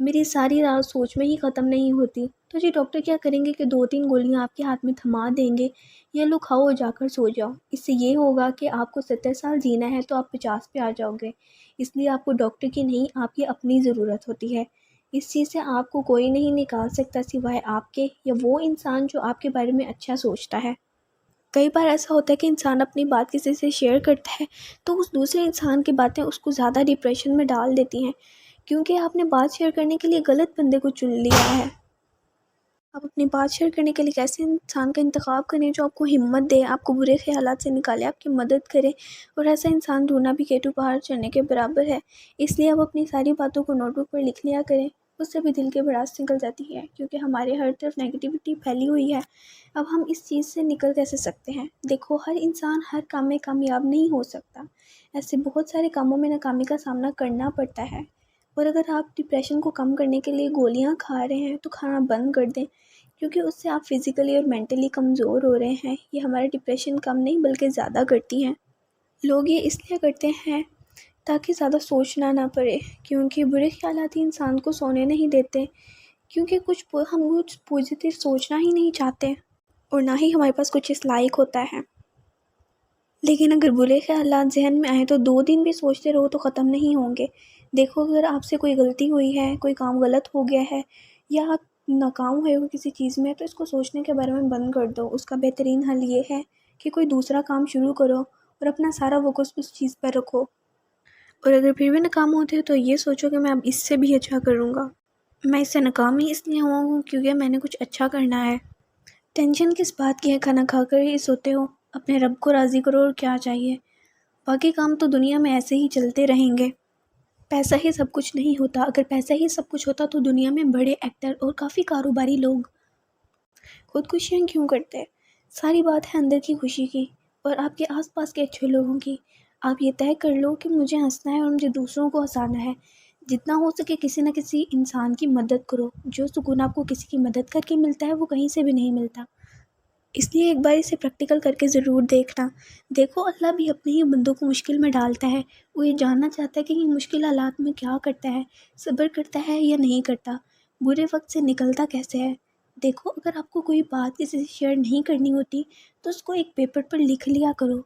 میری ساری رات سوچ میں ہی ختم نہیں ہوتی۔ تو جی ڈاکٹر کیا کریں گے کہ 2-3 گولیاں آپ کے ہاتھ میں تھما دیں گے، یہ لو کھاؤ اور جا کر سو جاؤ۔ اس سے یہ ہوگا کہ آپ کو 70 سال جینا ہے تو آپ 50 پہ آ جاؤ گے۔ اس لیے آپ کو ڈاکٹر کی نہیں، آپ کی اپنی ضرورت ہوتی ہے۔ اس چیز سے آپ کو کوئی نہیں نکال سکتا سوائے آپ کے، یا وہ انسان جو آپ کے بارے میں اچھا سوچتا ہے۔ کئی بار ایسا ہوتا ہے کہ انسان اپنی بات کسی سے شیئر کرتا ہے تو اس دوسرے انسان کی باتیں اس کو زیادہ ڈپریشن میں ڈال دیتی ہیں، کیونکہ آپ نے بات شیئر کرنے کے لیے غلط بندے کو چن لیا ہے۔ آپ اپنی بات شیئر کرنے کے لیے ایک ایسے انسان کا انتخاب کریں جو آپ کو ہمت دے، آپ کو برے خیالات سے نکالے، آپ کی مدد کرے، اور ایسا انسان ڈھونڈنا بھی گیٹو پہاڑ چڑھنے کے برابر ہے۔ اس لیے آپ اپنی ساری باتوں کو نوٹ بک پر لکھ لیا کریں، اس سے بھی دل کی بھڑاس نکل جاتی ہے، کیونکہ ہمارے ہر طرف نیگیٹیوٹی پھیلی ہوئی ہے۔ اب ہم اس چیز سے نکل کیسے سکتے ہیں؟ دیکھو، ہر انسان ہر کام میں کامیاب نہیں ہو سکتا، ایسے بہت سارے کاموں میں ناکامی کا سامنا کرنا پڑتا ہے۔ اور اگر آپ ڈپریشن کو کم کرنے کے لیے گولیاں کھا رہے ہیں تو کھانا بند کر دیں، کیونکہ اس سے آپ فزیکلی اور مینٹلی کمزور ہو رہے ہیں۔ یہ ہمارا ڈپریشن کم نہیں بلکہ زیادہ کرتی ہیں۔ لوگ یہ اس لیے کرتے ہیں تاکہ زیادہ سوچنا نہ پڑے، کیونکہ برے خیالات ہی انسان کو سونے نہیں دیتے، کیونکہ ہم کچھ پازیٹیو سوچنا ہی نہیں چاہتے، اور نہ ہی ہمارے پاس کچھ اس لائق ہوتا ہے۔ لیکن اگر برے خیالات ذہن میں آئیں تو 2 دن بھی سوچتے رہو تو ختم نہیں ہوں گے۔ دیکھو، اگر آپ سے کوئی غلطی ہوئی ہے، کوئی کام غلط ہو گیا ہے، یا آپ ناکام ہوئے ہو کسی چیز میں، تو اس کو سوچنے کے بارے میں بند کر دو۔ اس کا بہترین حل یہ ہے کہ کوئی دوسرا کام شروع کرو اور اپنا سارا فوکس اس چیز پر رکھو۔ اور اگر پھر بھی ناکام ہوتے ہو تو یہ سوچو کہ میں اب اس سے بھی اچھا کروں گا۔ میں اس سے ناکام ہی اس لیے ہوا ہوں کیونکہ میں نے کچھ اچھا کرنا ہے۔ ٹینشن کس بات کی ہے؟ کھانا کھا کر ہی سوتے ہو۔ اپنے رب کو راضی کرو، اور کیا چاہیے؟ باقی کام تو دنیا میں ایسے ہی چلتے رہیں گے۔ پیسہ ہی سب کچھ نہیں ہوتا۔ اگر پیسہ ہی سب کچھ ہوتا تو دنیا میں بڑے ایکٹر اور کافی کاروباری لوگ خودکشیاں کیوں کرتے؟ ساری بات ہے اندر کی خوشی کی، اور آپ کے آس پاس کے اچھے لوگوں کی۔ آپ یہ طے کر لو کہ مجھے ہنسنا ہے اور مجھے دوسروں کو ہنسانا ہے۔ جتنا ہو سکے کسی نہ کسی انسان کی مدد کرو۔ جو سکون آپ کو کسی کی مدد کر کے ملتا ہے وہ کہیں سے بھی نہیں ملتا۔ اس لیے ایک بار اسے پریکٹیکل کر کے ضرور دیکھنا۔ دیکھو، اللہ بھی اپنے ہی بندوں کو مشکل میں ڈالتا ہے۔ وہ یہ جاننا چاہتا ہے کہ یہ مشکل حالات میں کیا کرتا ہے، صبر کرتا ہے یا نہیں کرتا، برے وقت سے نکلتا کیسے ہے۔ دیکھو، اگر آپ کو کوئی بات کسی سے شیئر نہیں کرنی ہوتی تو اس کو ایک پیپر پر لکھ لیا کرو۔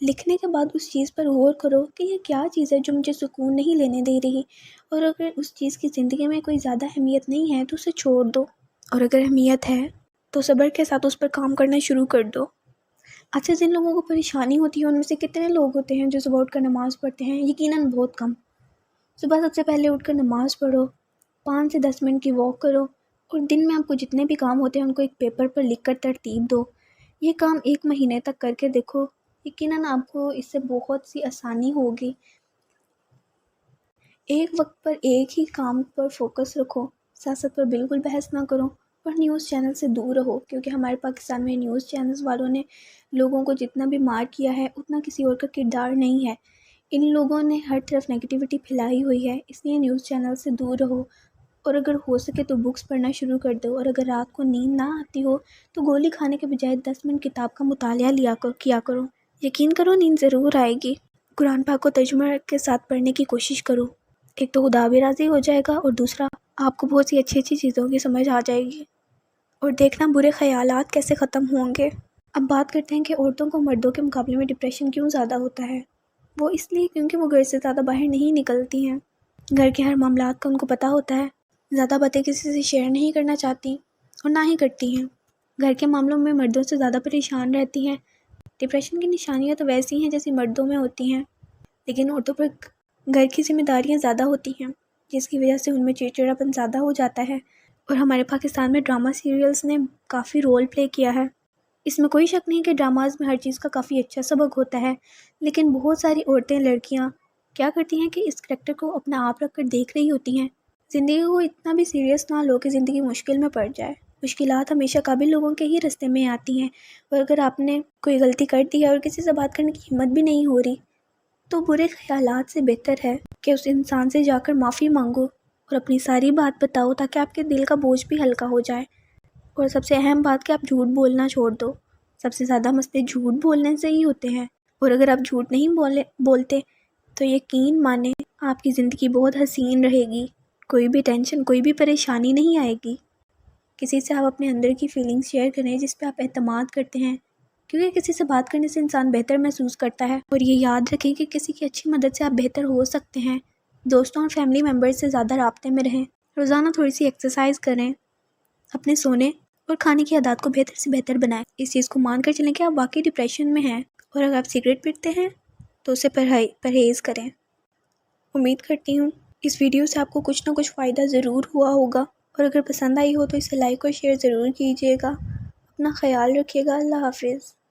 لکھنے کے بعد اس چیز پر غور کرو کہ یہ کیا چیز ہے جو مجھے سکون نہیں لینے دے رہی، اور اگر اس چیز کی زندگی میں کوئی زیادہ اہمیت نہیں ہے تو اسے چھوڑ دو، اور اگر اہمیت ہے تو صبر کے ساتھ اس پر کام کرنا شروع کر دو۔ اچھا، جن لوگوں کو پریشانی ہوتی ہے ان میں سے کتنے لوگ ہوتے ہیں جو صبح اٹھ کر نماز پڑھتے ہیں؟ یقیناً بہت کم۔ صبح سب سے پہلے اٹھ کر نماز پڑھو، 5 سے 10 منٹ کی واک کرو، اور دن میں آپ کو جتنے بھی کام ہوتے ہیں ان کو ایک پیپر پر لکھ کر ترتیب دو۔ یہ کام 1 مہینے تک کر کے دیکھو، یقیناً آپ کو اس سے بہت سی آسانی ہوگی۔ ایک وقت پر ایک ہی کام پر فوکس رکھو، سیاست پر بالکل بحث نہ کرو، اور نیوز چینل سے دور رہو، کیونکہ ہمارے پاکستان میں نیوز چینلز والوں نے لوگوں کو جتنا بھی مار کیا ہے اتنا کسی اور کا کردار نہیں ہے۔ ان لوگوں نے ہر طرف نیگیٹیوٹی پھیلائی ہوئی ہے، اس لیے نیوز چینل سے دور رہو، اور اگر ہو سکے تو بکس پڑھنا شروع کر دو، اور اگر رات کو نیند نہ آتی ہو تو گولی کھانے کے بجائے 10 منٹ کتاب کا مطالعہ کیا کرو۔ یقین کرو، نیند ضرور آئے گی۔ قرآن پاک کو ترجمہ کے ساتھ پڑھنے کی کوشش کرو۔ ایک تو خدا بھی راضی ہو جائے گا، اور دوسرا آپ کو بہت سی اچھی اچھی چیزوں کی سمجھ آ جائے گی، اور دیکھنا برے خیالات کیسے ختم ہوں گے۔ اب بات کرتے ہیں کہ عورتوں کو مردوں کے مقابلے میں ڈپریشن کیوں زیادہ ہوتا ہے۔ وہ اس لیے کیونکہ وہ گھر سے زیادہ باہر نہیں نکلتی ہیں۔ گھر کے ہر معاملات کا ان کو پتہ ہوتا ہے، زیادہ باتیں کسی سے شیئر نہیں کرنا چاہتی، اور نہ ہی کرتی ہیں۔ گھر کے معاملوں میں مردوں سے زیادہ پریشان رہتی ہیں۔ ڈپریشن کی نشانیاں تو ویسی ہیں جیسی مردوں میں ہوتی ہیں، لیکن عورتوں پر گھر کی ذمہ داریاں زیادہ ہوتی ہیں، جس کی وجہ سے ان میں چڑچڑاپن زیادہ ہو جاتا ہے۔ اور ہمارے پاکستان میں ڈرامہ سیریلز نے کافی رول پلے کیا ہے۔ اس میں کوئی شک نہیں کہ ڈراماز میں ہر چیز کا کافی اچھا سبق ہوتا ہے، لیکن بہت ساری عورتیں، لڑکیاں کیا کرتی ہیں کہ اس کریکٹر کو اپنا آپ رکھ کر دیکھ رہی ہوتی ہیں۔ زندگی کو اتنا بھی سیریس نہ لو کہ زندگی مشکل میں پڑ جائے۔ مشکلات ہمیشہ قابل لوگوں کے ہی راستے میں آتی ہیں، اور اگر آپ نے کوئی غلطی کر دی ہے اور کسی سے بات کرنے کی ہمت بھی نہیں ہو رہی، تو برے خیالات سے بہتر ہے کہ اس انسان سے جا کر معافی مانگو اور اپنی ساری بات بتاؤ، تاکہ آپ کے دل کا بوجھ بھی ہلکا ہو جائے۔ اور سب سے اہم بات کہ آپ جھوٹ بولنا چھوڑ دو۔ سب سے زیادہ مسئلے جھوٹ بولنے سے ہی ہوتے ہیں، اور اگر آپ جھوٹ نہیں بولتے تو یقین مانیں آپ کی زندگی بہت حسین رہے گی، کوئی بھی ٹینشن، کوئی بھی پریشانی نہیں آئے گی۔ کسی سے آپ اپنے اندر کی فیلنگز شیئر کریں جس پہ آپ اعتماد کرتے ہیں، کیونکہ کسی سے بات کرنے سے انسان بہتر محسوس کرتا ہے۔ اور یہ یاد رکھیں کہ کسی کی اچھی مدد سے آپ بہتر ہو سکتے ہیں۔ دوستوں اور فیملی ممبر سے زیادہ رابطے میں رہیں، روزانہ تھوڑی سی ایکسرسائز کریں، اپنے سونے اور کھانے کی عادات کو بہتر سے بہتر بنائیں۔ اس چیز کو مان کر چلیں کہ آپ واقعی ڈپریشن میں ہیں، اور اگر آپ سگریٹ پیتے ہیں تو اسے پرہیز کریں۔ امید کرتی ہوں اس ویڈیو سے آپ کو کچھ نہ کچھ فائدہ ضرور ہوا ہوگا، اور اگر پسند آئی ہو تو اسے لائک اور شیئر ضرور کیجیے گا۔ اپنا خیال رکھیے گا۔ اللہ حافظ۔